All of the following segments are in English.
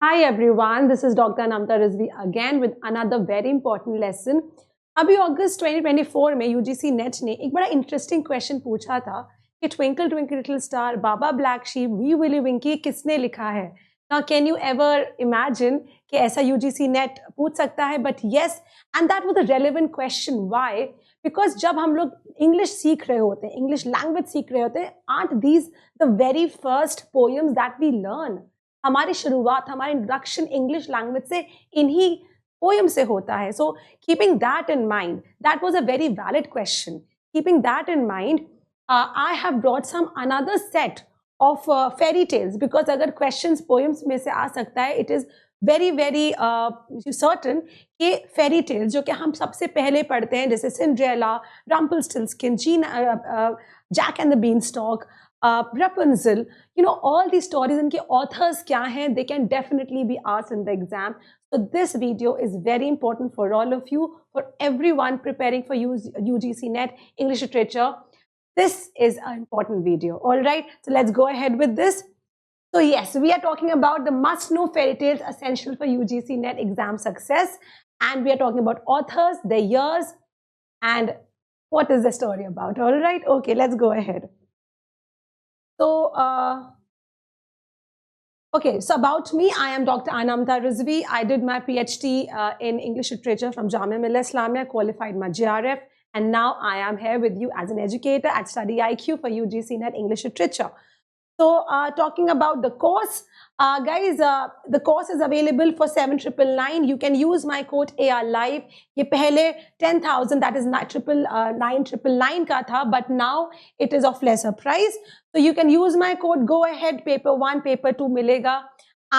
Hi everyone, this is Dr. Namta Rizvi again with another very important lesson. अभी अगस्त 2024 में UGC net ने एक बड़ा इंटरेस्टिंग क्वेश्चन पूछा था कि twinkle twinkle little star, baa baa black sheep, wee Willie Winkie किसने लिखा है. Now can you ever imagine कि ऐसा यूजीसी नेट पूछ सकता है? But yes, and that was a relevant question. Why? Because जब हम लोग इंग्लिश सीख रहे होते हैं, इंग्लिश लैंग्वेज सीख रहे होते हैं, are these the very first poems that we learn. हमारी शुरुआत, हमारा इंट्रोडक्शन इंग्लिश लैंग्वेज से इन्हीं पोएम से होता है. So keeping that in mind, that was a very valid question. Keeping that in mind, I have brought some another set of fairy tales, because अगर questions poems में से आ सकता है, it is very very certain कि fairy tales जो कि हम सबसे पहले पढ़ते हैं, जैसे Cinderella, Rumpelstiltskin, Jack and the beanstalk, Rapunzel, all these stories इनके authors क्या हैं, they can definitely be asked in the exam. So this video is very important for all of you, for everyone preparing for UGC NET English Literature. This is an important video. All right, so let's go ahead with this. So yes, we are talking about the must-know fairy tales essential for UGC NET exam success, and we are talking about authors, their years, and what is the story about. All right, okay, let's go ahead. So, okay, so about me, I am Dr. Anamta Rizvi. I did my PhD in English Literature from Jamia Millia Islamia, qualified my JRF, and now I am here with you as an educator at Study IQ for UGC NET English Literature. So, talking about the course, guys, the course is available for 7,999. You can use my code AR Live. ये पहले 10,000, that is 9,999 का था, but now it is of lesser price. So you can use my code. Go ahead, paper 1, paper 2 मिलेगा.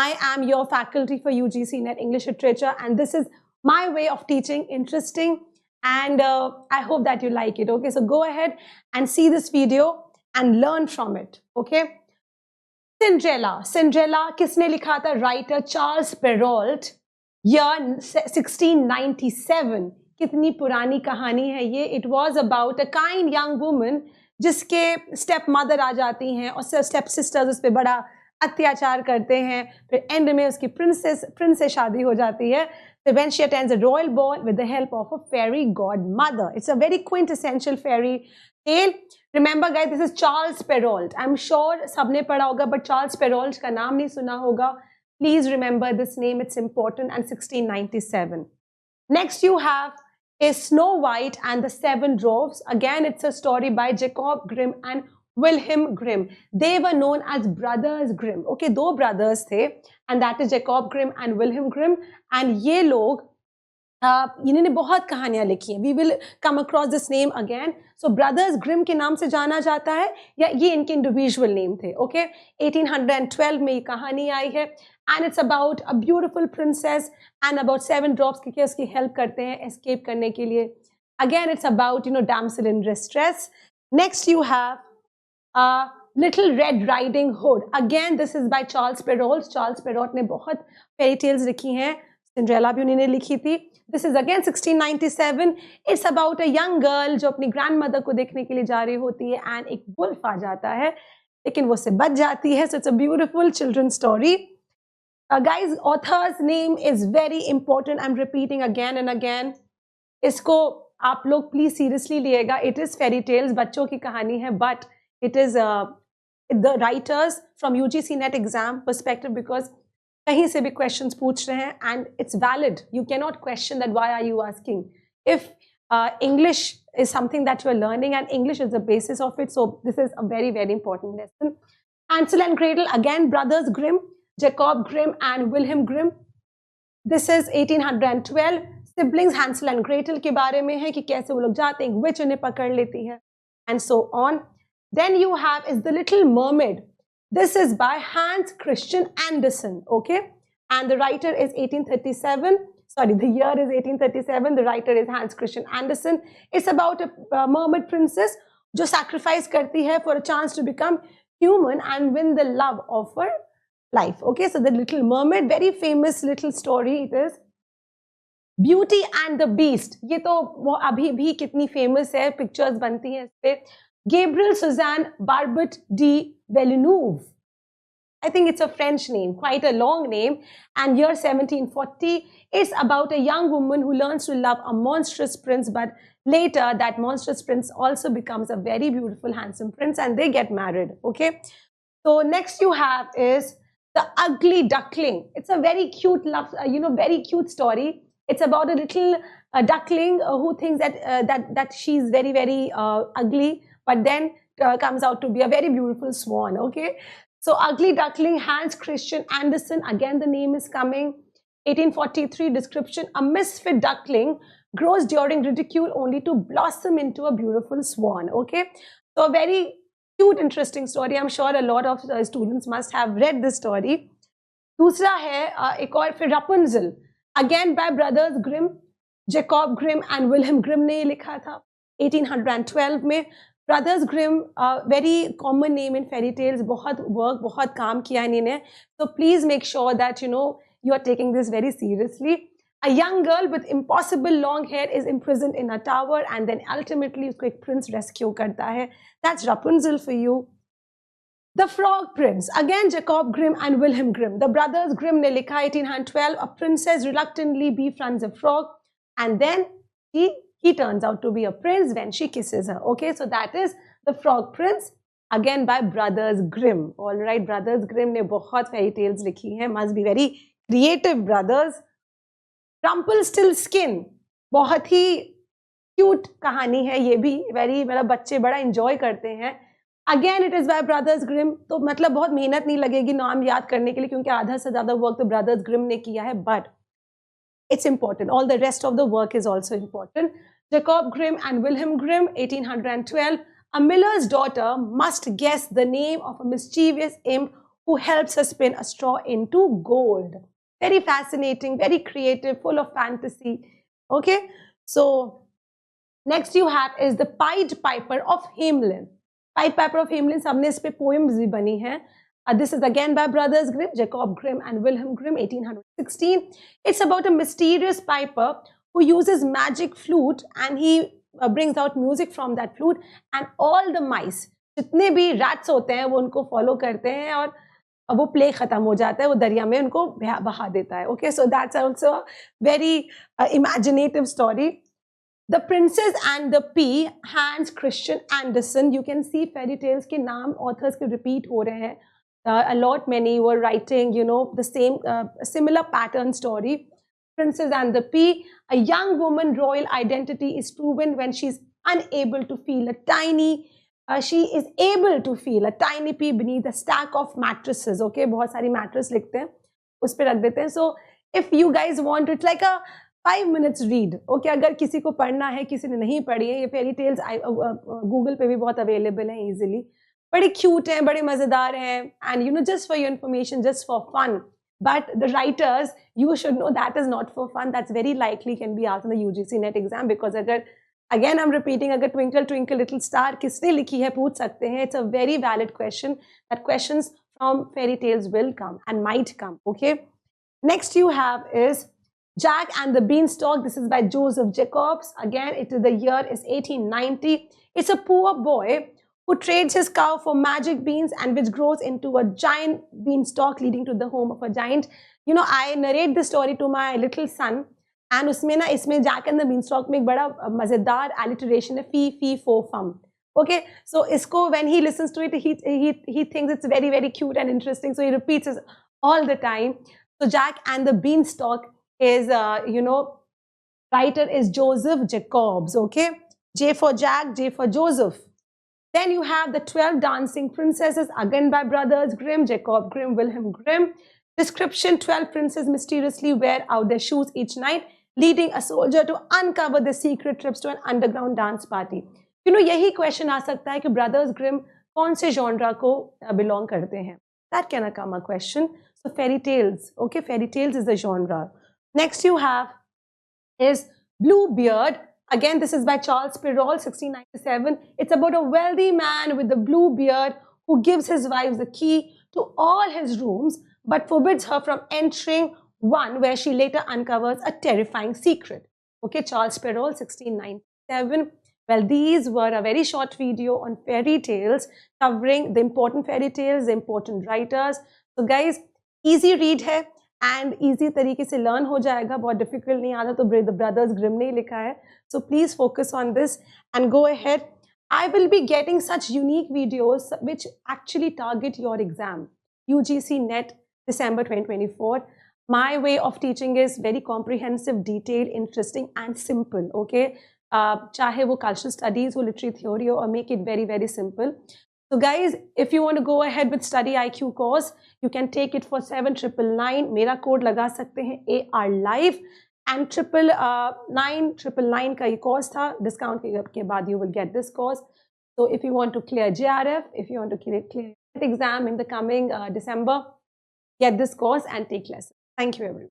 I am your faculty for UGC NET English Literature, and this is my way of teaching, interesting, and I hope that you like it. Okay, so go ahead and see this video and learn from it. Okay. Cinderella किसने लिखा था? Writer Charles Perrault, year 1697. कितनी पुरानी कहानी है ये. It was about a kind young woman जिसके step mother आ जाती हैं और स्टेप सिस्टर्स उस पर बड़ा अत्याचार करते हैं. फिर एंड में उसकी प्रिंस से शादी हो जाती है. So when she attends a royal ball with the help of a fairy godmother. It's a very quintessential fairy tale. Remember guys, this is Charles Perrault. I'm sure सबने पढ़ा होगा, but Charles Perrault का नाम नहीं सुना होगा. Please remember this name, it's important. And 1697. Next you have is Snow White and the Seven Dwarfs. Again, it's a story by Jacob Grimm and Wilhelm Grimm. They were known as brothers Grimm. Okay, दो brothers थे, and that is Jacob Grimm and Wilhelm Grimm. And ये लोग इन्होंने बहुत कहानियां लिखी हैं. We will come across this name again. So brothers Grimm के नाम से जाना जाता है, या ये इनके इंडिविजुअल नेम थे. ओके, 1812 में ये कहानी आई है, and it's about a beautiful princess and about 7 dwarfs के उसकी हेल्प करते हैं एस्केप करने के लिए. Again it's about damsel in distress. Next you have little red riding hood. Again this is by Charles Perrault. चार्ल्स पेरॉल्ट ने बहुत फेरी टेल्स लिखी हैं. सिंड्रेला भी उन्होंने लिखी थी. This is again 1697. It's about a young girl जो अपनी grandmother को देखने के लिए जा रही होती है, and एक wolf आ जाता है, लेकिन वो उससे बच जाती है. So it's a beautiful children's story. Guys, author's name is very important. I'm repeating again and again. इसको आप लोग please seriously लिएगा. It is fairy tales, बच्चों की कहानी है, but it is the writers from UGC NET exam perspective, because कहीं से भी क्वेश्चंस पूछ रहे हैं, and it's valid. You can not question that why are you asking. If English is something that you are learning and English is the basis of it, so this is a very very important lesson. Hansel and Gretel, again brothers Grimm, Jacob Grimm and Wilhelm Grimm. This is 1812. siblings Hansel and Gretel के बारे में है कि कैसे वो लोग जाते हैं, witch उन्हें पकड़ लेती है, and so on. Then you have is the Little Mermaid. This is by Hans Christian Andersen, okay? And the writer is 1837. Sorry, the year is 1837. The writer is Hans Christian Andersen. It's about a mermaid princess जो sacrifice करती है for a chance to become human and win the love of her life. Okay, so the Little Mermaid, very famous little story it is. Beauty and the Beast, ये तो वो अभी भी कितनी famous है, pictures बनती हैं इस पे. Gabriel Suzanne Barbot de Villeneuve. I think it's a French name, quite a long name. And year 1740 is about a young woman who learns to love a monstrous prince, but later that monstrous prince also becomes a very beautiful, handsome prince, and they get married. Okay. So next you have is The Ugly Duckling. It's a very cute love, very cute story. It's about a little duckling who thinks that she's very, very ugly, but then comes out to be a very beautiful swan. Okay. So Ugly Duckling, Hans Christian Andersen, again the name is coming. 1843 description, a misfit duckling grows during ridicule only to blossom into a beautiful swan. Okay. So a very cute, interesting story. I'm sure a lot of students must have read this story. दूसरा है एक और फिर Rapunzel, again by brothers Grimm, Jacob Grimm and Wilhelm Grimm ने लिखा था 1812 में. Brothers Grimm, very common name in fairy tales, बहुत work, बहुत काम किया इन्होंने. So please make sure that you are taking this very seriously. A young girl with impossible long hair is imprisoned in a tower and then ultimately उसको एक prince rescue करता है. That's Rapunzel for you. The Frog Prince, again Jacob Grimm and Wilhelm Grimm. The brothers Grimm ने लिखा 1812, a princess reluctantly befriends a frog and then he turns out to be a prince when she kisses her. Okay, so that is The Frog Prince, again by brothers Grimm. All right, brothers Grimm ने बहुत fairy tales लिखी हैं. Must be very creative brothers. Rumpelstiltskin, बहुत ही cute कहानी है ये भी, very मतलब बच्चे बड़ा एंजॉय करते हैं. Again it is by brothers Grimm. तो मतलब बहुत मेहनत नहीं लगेगी नाम याद करने के लिए क्योंकि आधा से ज्यादा वर्क तो ब्रदर्स ग्रिम ने किया है, but it's important. All the rest of the work is also important. Jacob Grimm and Wilhelm Grimm, 1812. A miller's daughter must guess the name of a mischievous imp who helps her spin a straw into gold. Very fascinating, very creative, full of fantasy. Okay, so next you have is The Pied Piper of Hamelin. Pied Piper of Hamelin, सबने इस पे poems भी बनी हैं. This is again by brothers Grimm, Jacob Grimm and Wilhelm Grimm, 1816. It's about a mysterious piper who uses magic flute and he brings out music from that flute, and all the mice, जितने भी rats होते हैं वो उनको follow करते हैं और वो प्ले खत्म हो जाता है, वो दरिया में उनको बहा देता है. Okay, so that's also a very imaginative story. The Princess and the Pea, Hans Christian Andersen. You can see fairy tales के नाम authors के repeat हो रहे हैं. A lot, many were writing, the same similar pattern story. Princess and the Pea, a young woman royal identity is proven when she's unable to feel a tiny she is able to feel a tiny pea beneath a stack of mattresses. Okay, बहुत सारी mattress लिखते हैं, उस पे रख देते हैं. So if you guys want, it's like a 5 minutes read. Okay, अगर किसी को पढ़ना है, किसी ने नहीं पढ़ी है, ये fairy tales Google पे भी बहुत available हैं easily. बड़े cute हैं, बड़े मजेदार हैं, and just for your information, just for fun. But the writers, you should know that is not for fun. That's very likely can be asked in the UGC NET exam, because अगर Again, I'm repeating, अगर Twinkle Twinkle Little Star किसने लिखी है पूछ सकते हैं. It's a very valid question. That questions from fairy tales will come and might come. Okay. Next you have is Jack and the Beanstalk. This is by Joseph Jacobs. Again, the year is 1890. It's a poor boy who trades his cow for magic beans and which grows into a giant beanstalk leading to the home of a giant. I narrate this story to my little son. And उसमें ना इसमें Jack and the beanstalk में एक बड़ा मजेदार alliteration है, fee fee fo fum. Okay, so इसको when he listens to it, he thinks it's very very cute and interesting, so he repeats it all the time. So Jack and the Beanstalk is writer is Joseph Jacobs. Okay, J for Jack, J for Joseph. Then you have the 12 Dancing Princesses, again by brothers Grimm, Jacob Grimm, Wilhelm Grimm. Description: 12 princes mysteriously wear out their shoes each night, leading a soldier to uncover the secret trips to an underground dance party. यही question आ सकता है कि brothers Grimm कौन से genre को belong करते हैं. That can come a question. So fairy tales. Okay, fairy tales is the genre. Next you have is Bluebeard. Again, this is by Charles Perrault, 1697. It's about a wealthy man with a blue beard who gives his wife the key to all his rooms, but forbids her from entering one where she later uncovers a terrifying secret. Okay, Charles Perrault, 1697. Well, these were a very short video on fairy tales covering the important fairy tales, the important writers. तो guys easy read है and easy तरीके से learn हो जाएगा, बहुत difficult नहीं आता, तो ब्रदर्स ग्रिम नहीं लिखा है. So please focus on this and go ahead. I will be getting such unique videos which actually target your exam. UGC NET December 2024. My way of teaching is very comprehensive, detailed, interesting and simple. Okay, चाहे वो cultural studies हो, literary theory हो, or make it very very simple. So guys, if you want to go ahead with Study IQ course, you can take it for 7999. मेरा code लगा सकते हैं AR Live and 999 का ये course था, discount के बाद you will get this course. So if you want to clear JRF, if you want to clear exam in the coming December, get this course and take lessons. Thank you everyone.